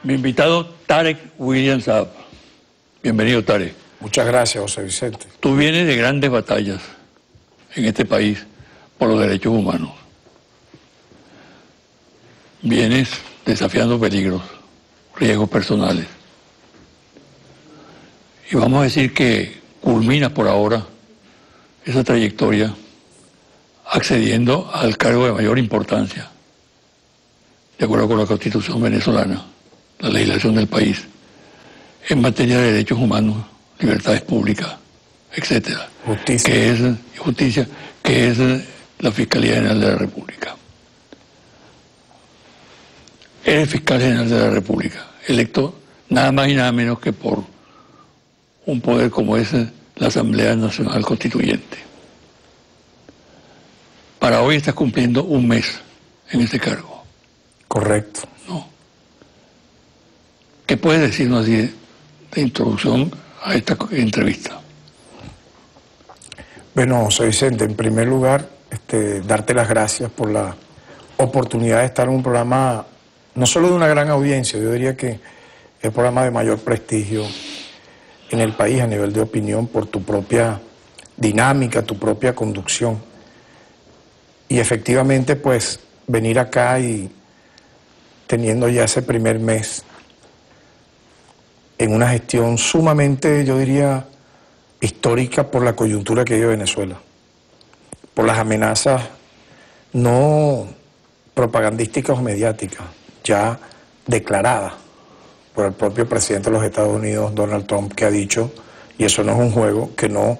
Mi invitado, Tarek William Saab. Bienvenido, Tarek. Muchas gracias, José Vicente. Tú vienes de grandes batallas en este país por los derechos humanos. Vienes desafiando peligros, riesgos personales. Y vamos a decir que culminas por ahora esa trayectoria accediendo al cargo de mayor importancia, de acuerdo con la Constitución venezolana, la legislación del país, en materia de derechos humanos, libertades públicas, etcétera. Justicia. Que es la Fiscalía General de la República. Eres fiscal general de la República, electo nada más y nada menos que por un poder como es la Asamblea Nacional Constituyente. Para hoy estás cumpliendo un mes en este cargo. Correcto. ¿No? ¿Qué puedes decirnos así de introducción a esta entrevista? Bueno, José Vicente, en primer lugar, darte las gracias por la oportunidad de estar en un programa, no solo de una gran audiencia, yo diría que es el programa de mayor prestigio en el país a nivel de opinión por tu propia dinámica, tu propia conducción. Y efectivamente, pues, venir acá y teniendo ya ese primer mes en una gestión sumamente, yo diría, histórica por la coyuntura que vive Venezuela, por las amenazas no propagandísticas o mediáticas, ya declaradas por el propio presidente de los Estados Unidos, Donald Trump, que ha dicho, y eso no es un juego, que no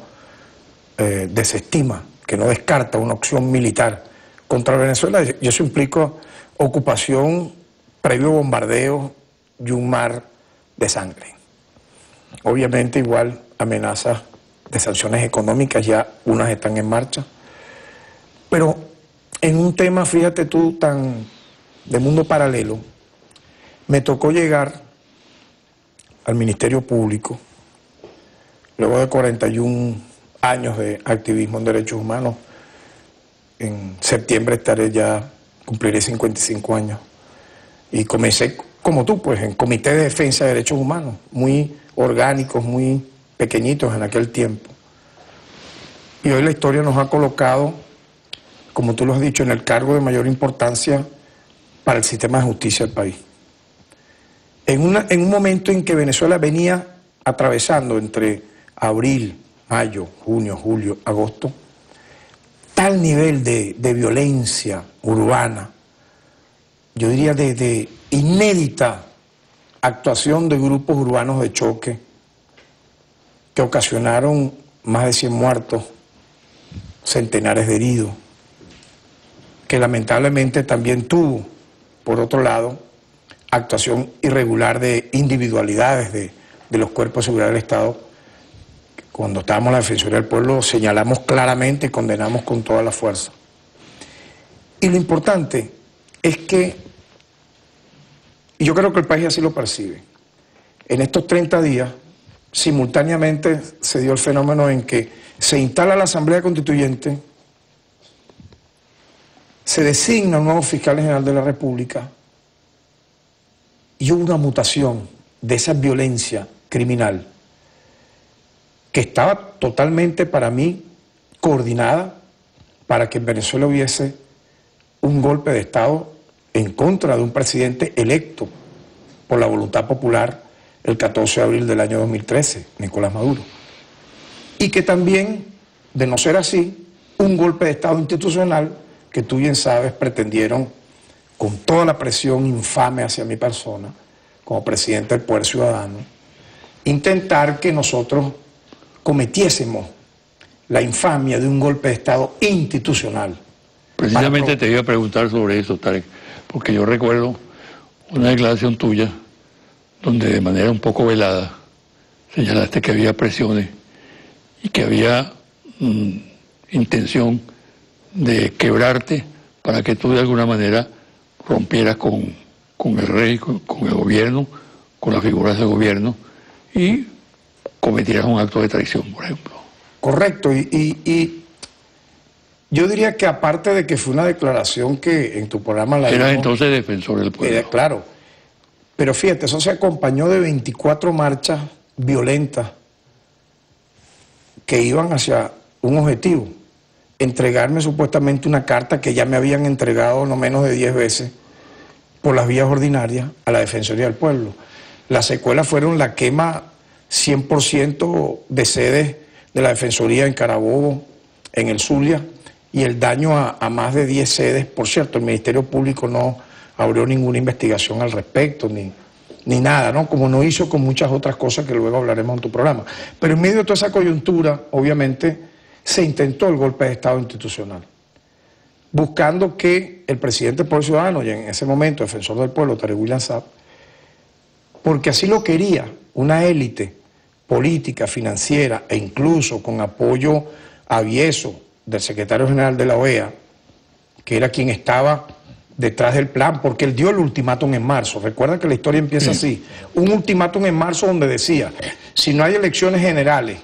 desestima, que no descarta una opción militar contra Venezuela, y eso implica ocupación, previo bombardeo y un mar de sangre. Obviamente igual amenazas de sanciones económicas, ya unas están en marcha, pero en un tema, fíjate tú, tan de mundo paralelo, me tocó llegar al Ministerio Público, luego de 41 años de activismo en derechos humanos. En septiembre cumpliré 55 años. Y comencé, como tú, pues, en Comité de Defensa de Derechos Humanos, muy orgánicos, muy pequeñitos en aquel tiempo. Y hoy la historia nos ha colocado, como tú lo has dicho, en el cargo de mayor importancia para el sistema de justicia del país. En un momento en que Venezuela venía atravesando entre abril, mayo, junio, julio, agosto, tal nivel de violencia urbana, yo diría de inédita actuación de grupos urbanos de choque que ocasionaron más de 100 muertos, centenares de heridos, que lamentablemente también tuvo, por otro lado, actuación irregular de individualidades de los cuerpos de seguridad del Estado. Cuando estábamos en la Defensoría del Pueblo señalamos claramente y condenamos con toda la fuerza. Y lo importante es que, y yo creo que el país así lo percibe, en estos 30 días simultáneamente se dio el fenómeno en que se instala la Asamblea Constituyente, se designa un nuevo fiscal general de la República y hubo una mutación de esa violencia criminal que estaba totalmente, para mí, coordinada para que en Venezuela hubiese un golpe de Estado en contra de un presidente electo por la voluntad popular el 14 de abril del año 2013, Nicolás Maduro. Y que también, de no ser así, un golpe de Estado institucional que tú bien sabes pretendieron, con toda la presión infame hacia mi persona, como presidente del Poder Ciudadano, intentar que nosotros cometiésemos la infamia de un golpe de Estado institucional. Precisamente te iba a preguntar sobre eso, Tarek, porque yo recuerdo una declaración tuya donde de manera un poco velada señalaste que había presiones y que había intención de quebrarte para que tú de alguna manera rompieras con el rey, con el gobierno, con las figuras del gobierno y cometieras un acto de traición, por ejemplo. Correcto, y yo diría que aparte de que fue una declaración que en tu programa la Eras entonces defensor del pueblo. claro, Pero fíjate, eso se acompañó de 24 marchas violentas que iban hacia un objetivo, entregarme supuestamente una carta que ya me habían entregado no menos de 10 veces por las vías ordinarias a la Defensoría del Pueblo. Las secuelas fueron la quema 100% de sedes de la Defensoría en Carabobo, en el Zulia, y el daño a más de 10 sedes. Por cierto, el Ministerio Público no abrió ninguna investigación al respecto, ni nada, ¿no? Como no hizo con muchas otras cosas que luego hablaremos en tu programa. Pero en medio de toda esa coyuntura, obviamente, se intentó el golpe de Estado institucional, buscando que el presidente del Pueblo Ciudadano, y en ese momento defensor del pueblo, Tarek William Saab, porque así lo quería una élite política, financiera e incluso con apoyo avieso del secretario general de la OEA, que era quien estaba detrás del plan, porque él dio el ultimátum en marzo. Recuerda que la historia empieza así, un ultimátum en marzo donde decía, si no hay elecciones generales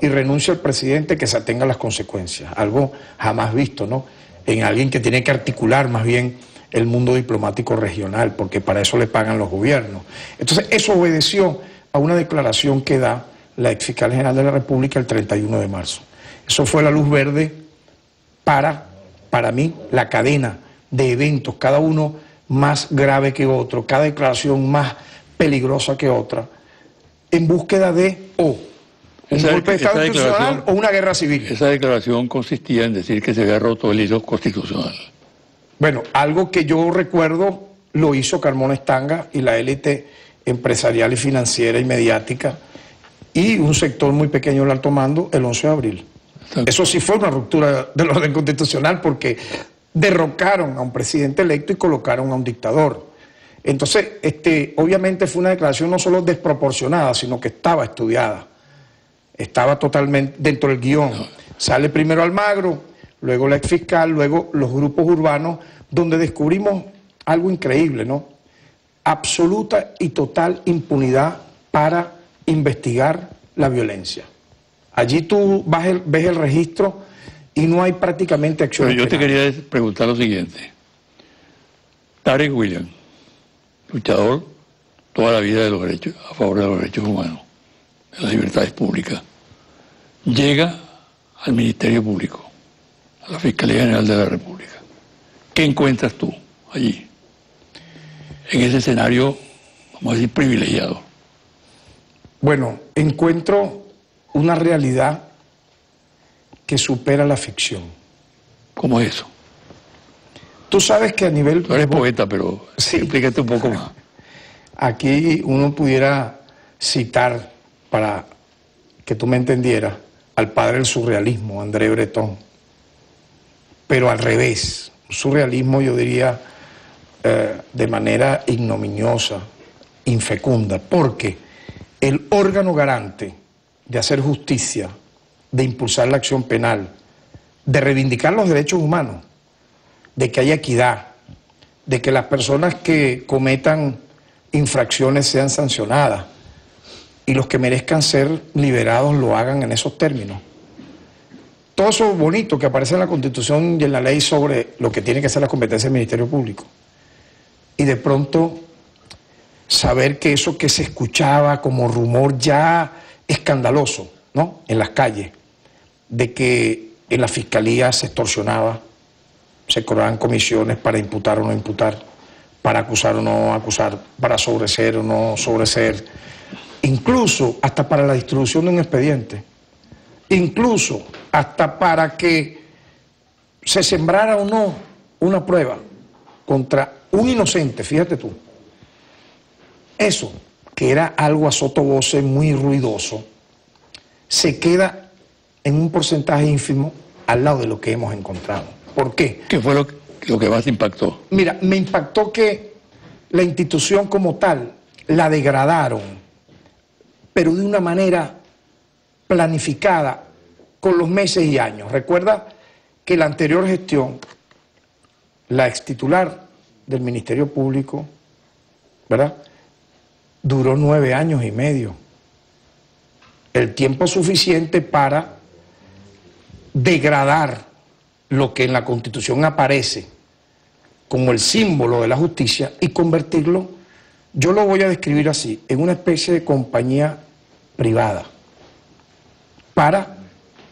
y renuncia el presidente, que se atenga a las consecuencias, algo jamás visto, ¿no?, en alguien que tiene que articular más bien el mundo diplomático regional, porque para eso le pagan los gobiernos. Entonces eso obedeció a una declaración que da la ex fiscal general de la República el 31 de marzo. Eso fue la luz verde para mí, la cadena de eventos, cada uno más grave que otro, cada declaración más peligrosa que otra, en búsqueda de un golpe de Estado institucional o una guerra civil. Esa declaración consistía en decir que se había roto el hilo constitucional. Bueno, algo que yo recuerdo lo hizo Carmona Estanga y la élite empresarial y financiera y mediática y un sector muy pequeño del alto mando el 11 de abril. Exacto. Eso sí fue una ruptura del orden constitucional porque derrocaron a un presidente electo y colocaron a un dictador. Entonces, obviamente fue una declaración no solo desproporcionada, sino que estaba estudiada. Estaba totalmente dentro del guión. Sale primero Almagro, luego la exfiscal, luego los grupos urbanos, donde descubrimos algo increíble, ¿no? Absoluta y total impunidad para investigar la violencia. Allí tú ves el registro y no hay prácticamente acción. Pero yo te quería preguntar lo siguiente. Tarek William, luchador toda la vida de los derechos, a favor de los derechos humanos, de las libertades públicas, llega al Ministerio Público, a la Fiscalía General de la República. ¿Qué encuentras tú allí, en ese escenario, vamos a decir, privilegiado? Bueno, encuentro una realidad que supera la ficción. ¿Cómo es eso? Tú sabes que a nivel... Tú eres poeta, pero sí, explícate un poco más. Aquí uno pudiera citar, para que tú me entendieras, al padre del surrealismo, André Breton, pero al revés. Surrealismo, yo diría, de manera ignominiosa, infecunda, porque el órgano garante de hacer justicia, de impulsar la acción penal, de reivindicar los derechos humanos, de que haya equidad, de que las personas que cometan infracciones sean sancionadas y los que merezcan ser liberados lo hagan en esos términos. Todo eso bonito que aparece en la Constitución y en la ley sobre lo que tiene que ser la competencia del Ministerio Público. Y de pronto saber que eso que se escuchaba como rumor ya escandaloso, ¿no?, en las calles, de que en la Fiscalía se extorsionaba, se cobraban comisiones para imputar o no imputar, para acusar o no acusar, para sobreseer o no sobreseer, incluso hasta para la distribución de un expediente, incluso hasta para que se sembrara o no una prueba contra un inocente, fíjate tú. Eso, que era algo a sotovoce muy ruidoso, se queda en un porcentaje ínfimo al lado de lo que hemos encontrado. ¿Por qué? ¿Qué fue lo que más te impactó? Mira, me impactó que la institución como tal la degradaron, pero de una manera planificada con los meses y años. Recuerda que la anterior gestión, la extitular del Ministerio Público, ¿verdad?, duró 9 años y medio. El tiempo suficiente para degradar lo que en la Constitución aparece como el símbolo de la justicia y convertirlo yo lo voy a describir así, en una especie de compañía privada, para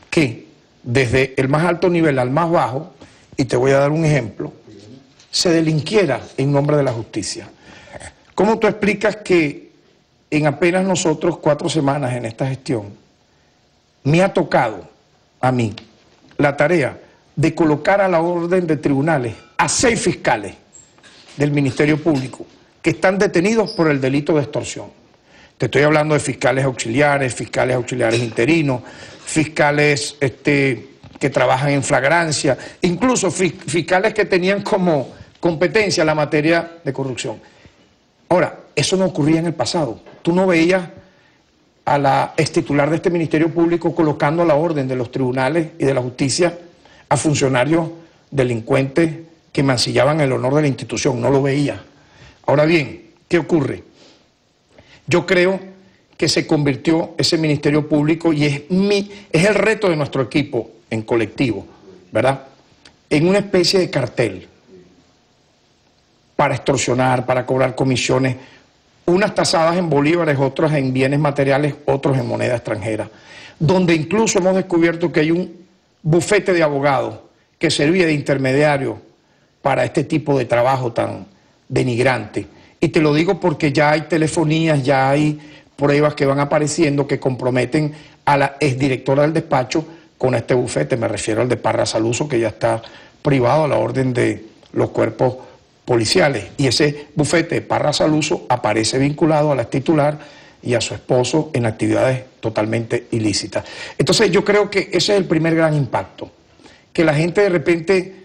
que desde el más alto nivel al más bajo, y te voy a dar un ejemplo, se delinquiera en nombre de la justicia. ¿Cómo tú explicas que en apenas nosotros 4 semanas en esta gestión me ha tocado a mí la tarea de colocar a la orden de tribunales a 6 fiscales del Ministerio Público que están detenidos por el delito de extorsión? Te estoy hablando de fiscales auxiliares interinos, fiscales que trabajan en flagrancia, incluso fiscales que tenían como competencia la materia de corrupción. Ahora, eso no ocurría en el pasado. Tú no veías a la extitular de este Ministerio Público colocando a la orden de los tribunales y de la justicia a funcionarios delincuentes que mancillaban el honor de la institución. No lo veía. Ahora bien, ¿qué ocurre? Yo creo que se convirtió ese Ministerio Público, y es el reto de nuestro equipo en colectivo, ¿verdad?, en una especie de cartel para extorsionar, para cobrar comisiones, unas tasadas en bolívares, otras en bienes materiales, otros en moneda extranjera, donde incluso hemos descubierto que hay un bufete de abogados que servía de intermediario para este tipo de trabajo tan denigrante. Y te lo digo porque ya hay telefonías, ya hay pruebas que van apareciendo que comprometen a la exdirectora del despacho con este bufete. Me refiero al de Parra Saluso, que ya está privado a la orden de los cuerpos policiales. Y ese bufete de Parra Saluso aparece vinculado a la titular y a su esposo en actividades totalmente ilícitas. Entonces yo creo que ese es el primer gran impacto, que la gente de repente,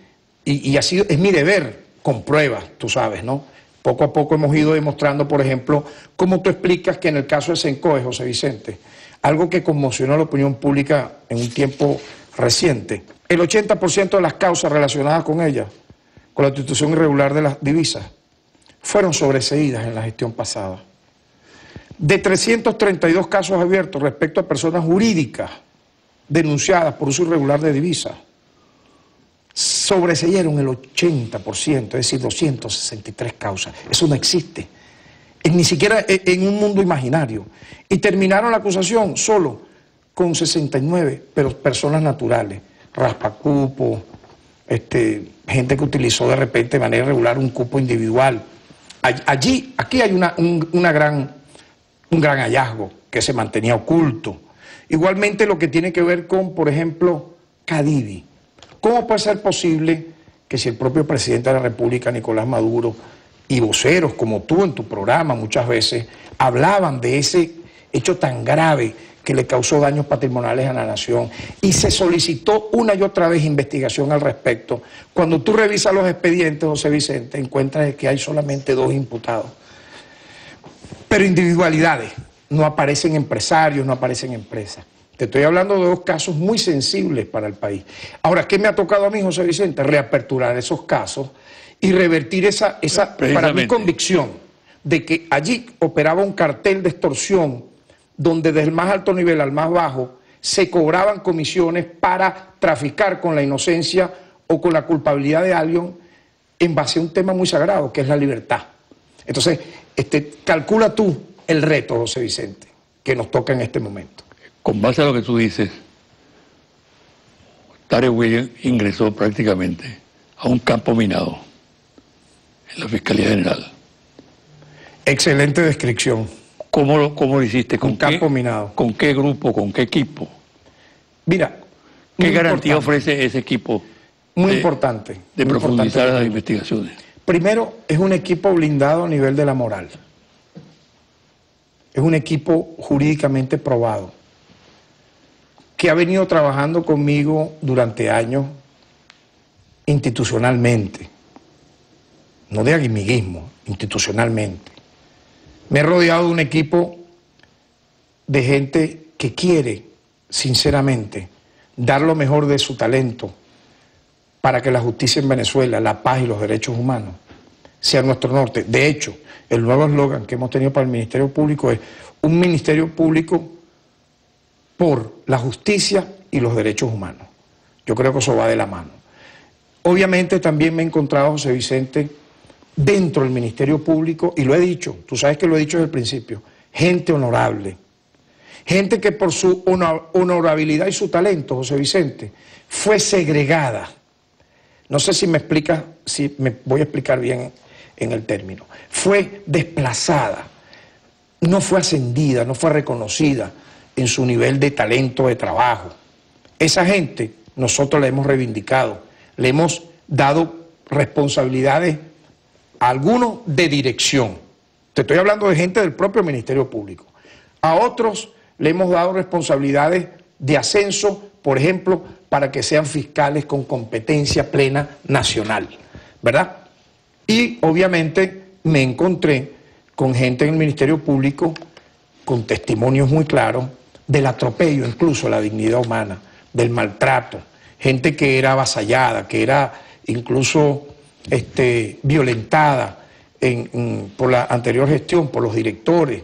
y así es mi deber, con pruebas, tú sabes, ¿no? Poco a poco hemos ido demostrando, por ejemplo, cómo tú explicas que en el caso de Sencoe, José Vicente, algo que conmocionó a la opinión pública en un tiempo reciente, el 80% de las causas relacionadas con ella, con la institución irregular de las divisas, fueron sobreseídas en la gestión pasada. De 332 casos abiertos respecto a personas jurídicas denunciadas por uso irregular de divisas, sobreseyeron el 80%, es decir, 263 causas. Eso no existe, ni siquiera en un mundo imaginario. Y terminaron la acusación solo con 69 personas naturales, raspacupos, gente que utilizó de repente de manera irregular un cupo individual. Aquí hay un gran hallazgo que se mantenía oculto. Igualmente lo que tiene que ver con, por ejemplo, Cadivi. ¿Cómo puede ser posible que si el propio presidente de la República, Nicolás Maduro, y voceros como tú en tu programa muchas veces hablaban de ese hecho tan grave que le causó daños patrimoniales a la nación y se solicitó una y otra vez investigación al respecto? Cuando tú revisas los expedientes, José Vicente, encuentras que hay solamente 2 imputados. Pero individualidades, no aparecen empresarios, no aparecen empresas. Te estoy hablando de 2 casos muy sensibles para el país. Ahora, ¿qué me ha tocado a mí, José Vicente? Reaperturar esos casos y revertir esa para mi convicción de que allí operaba un cartel de extorsión donde desde el más alto nivel al más bajo se cobraban comisiones para traficar con la inocencia o con la culpabilidad de alguien en base a un tema muy sagrado, que es la libertad. Entonces, calcula tú el reto, José Vicente, que nos toca en este momento. Con base a lo que tú dices, Tarek Williams ingresó prácticamente a un campo minado en la Fiscalía General. Excelente descripción. ¿Cómo lo hiciste? Un campo minado. ¿Con qué grupo? ¿Con qué equipo? Mira, ¿qué garantía ofrece ese equipo? Muy importante. De profundizar las investigaciones. Primero, es un equipo blindado a nivel de la moral. Es un equipo jurídicamente probado, que ha venido trabajando conmigo durante años institucionalmente, no de amiguismo, institucionalmente. Me he rodeado de un equipo de gente que quiere, sinceramente, dar lo mejor de su talento para que la justicia en Venezuela, la paz y los derechos humanos sean nuestro norte. De hecho, el nuevo eslogan que hemos tenido para el Ministerio Público es un Ministerio Público por la justicia y los derechos humanos. Yo creo que eso va de la mano. Obviamente también me he encontrado, José Vicente, dentro del Ministerio Público, y lo he dicho, tú sabes que lo he dicho desde el principio, gente honorable, gente que por su honorabilidad y su talento, José Vicente, fue segregada. No sé si me explica, si me voy a explicar bien en el término. Fue desplazada, no fue ascendida, no fue reconocida en su nivel de talento, de trabajo. Esa gente nosotros la hemos reivindicado, le hemos dado responsabilidades a algunos de dirección. Te estoy hablando de gente del propio Ministerio Público. A otros le hemos dado responsabilidades de ascenso, por ejemplo, para que sean fiscales con competencia plena nacional, ¿verdad? Y obviamente me encontré con gente en el Ministerio Público con testimonios muy claros del atropello, incluso a la dignidad humana, del maltrato, gente que era avasallada, que era incluso violentada por la anterior gestión, por los directores,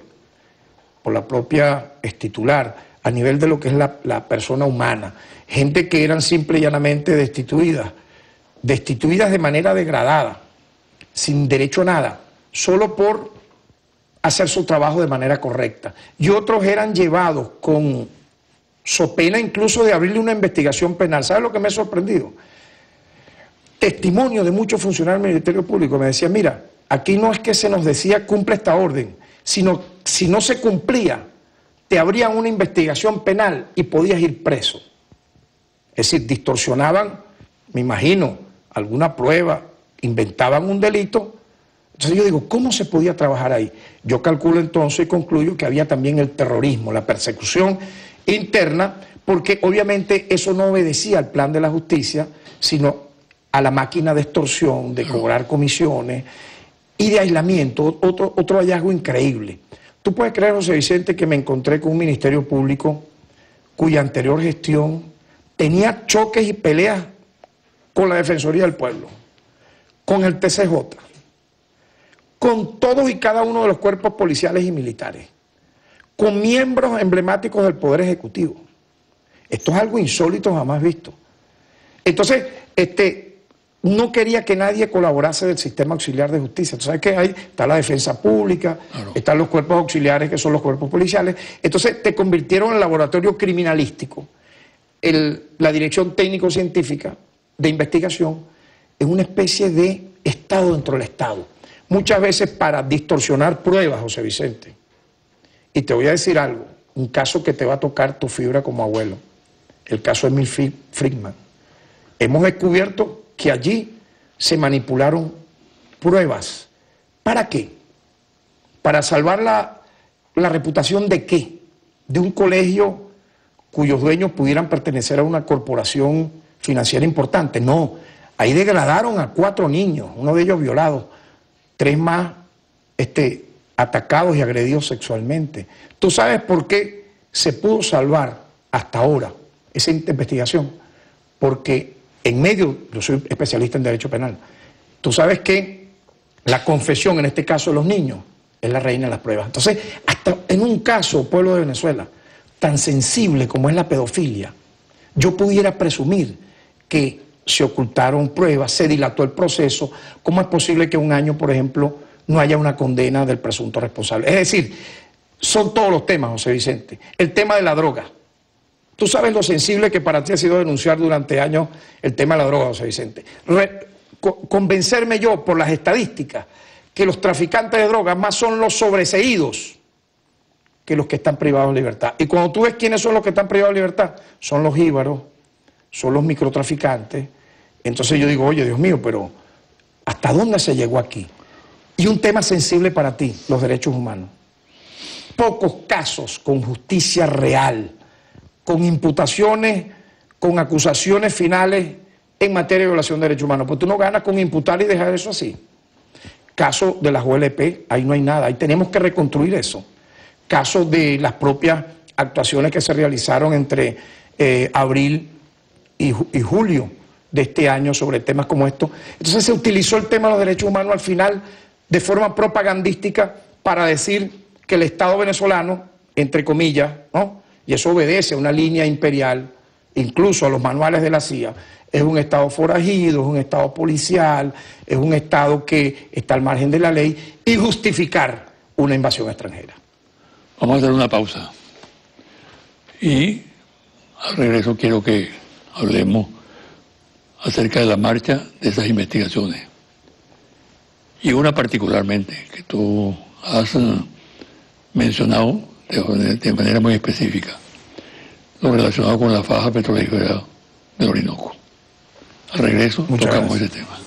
por la propia titular, a nivel de lo que es la persona humana, gente que eran simple y llanamente destituidas de manera degradada, sin derecho a nada, solo por hacer su trabajo de manera correcta. Y otros eran llevados con so pena incluso de abrirle una investigación penal. ¿Sabes lo que me ha sorprendido? Testimonio de muchos funcionarios del Ministerio Público me decían, mira, aquí no es que se nos decía cumple esta orden, sino si no se cumplía, te abrían una investigación penal y podías ir preso. Es decir, distorsionaban, me imagino, alguna prueba, inventaban un delito. Entonces yo digo, ¿cómo se podía trabajar ahí? Yo calculo entonces y concluyo que había también el terrorismo, la persecución interna, porque obviamente eso no obedecía al plan de la justicia, sino a la máquina de extorsión, de cobrar comisiones y de aislamiento. Otro hallazgo increíble. Tú puedes creer, José Vicente, que me encontré con un Ministerio Público cuya anterior gestión tenía choques y peleas con la Defensoría del Pueblo, con el TCJ, con todos y cada uno de los cuerpos policiales y militares, con miembros emblemáticos del Poder Ejecutivo. Esto es algo insólito, jamás visto. Entonces, no quería que nadie colaborase del sistema auxiliar de justicia. Tú sabes que ahí está la defensa pública, claro, están los cuerpos auxiliares que son los cuerpos policiales. Entonces te convirtieron en el laboratorio criminalístico, la dirección técnico-científica de investigación, en una especie de Estado dentro del Estado. Muchas veces para distorsionar pruebas, José Vicente. Y te voy a decir algo, un caso que te va a tocar tu fibra como abuelo, el caso de Emil Friedman. Hemos descubierto que allí se manipularon pruebas. ¿Para qué? ¿Para salvar la reputación de qué? De un colegio cuyos dueños pudieran pertenecer a una corporación financiera importante. No, ahí degradaron a 4 niños, uno de ellos violado, 3 más atacados y agredidos sexualmente. ¿Tú sabes por qué se pudo salvar hasta ahora esa investigación? Porque en medio, yo soy especialista en derecho penal, tú sabes que la confesión, en este caso de los niños, es la reina de las pruebas. Entonces, hasta en un caso, pueblo de Venezuela, tan sensible como es la pedofilia, yo pudiera presumir que se ocultaron pruebas, se dilató el proceso. ¿Cómo es posible que un año, por ejemplo, no haya una condena del presunto responsable? Es decir, son todos los temas, José Vicente. El tema de la droga. Tú sabes lo sensible que para ti ha sido denunciar durante años el tema de la droga, José Vicente. Convencerme yo por las estadísticas que los traficantes de drogas más son los sobreseídos que los que están privados de libertad. Y cuando tú ves quiénes son los que están privados de libertad, son los jíbaros, son los microtraficantes. Entonces yo digo, oye, Dios mío, pero ¿hasta dónde se llegó aquí? Y un tema sensible para ti, los derechos humanos. Pocos casos con justicia real, con imputaciones, con acusaciones finales en materia de violación de derechos humanos. Pues tú no ganas con imputar y dejar eso así. Caso de las OLP, ahí no hay nada, ahí tenemos que reconstruir eso. Caso de las propias actuaciones que se realizaron entre abril y julio de este año sobre temas como estos. Entonces se utilizó el tema de los derechos humanos al final de forma propagandística para decir que el Estado venezolano, entre comillas, ¿no?, y eso obedece a una línea imperial, incluso a los manuales de la CIA, es un Estado forajido, es un Estado policial, es un Estado que está al margen de la ley, y justificar una invasión extranjera. Vamos a hacer una pausa. Y al regreso quiero que hablemos acerca de la marcha de esas investigaciones. Y una particularmente, que tú has mencionado de manera muy específica, lo relacionado con la faja petrolífera del Orinoco. Al regreso tocamos ese tema.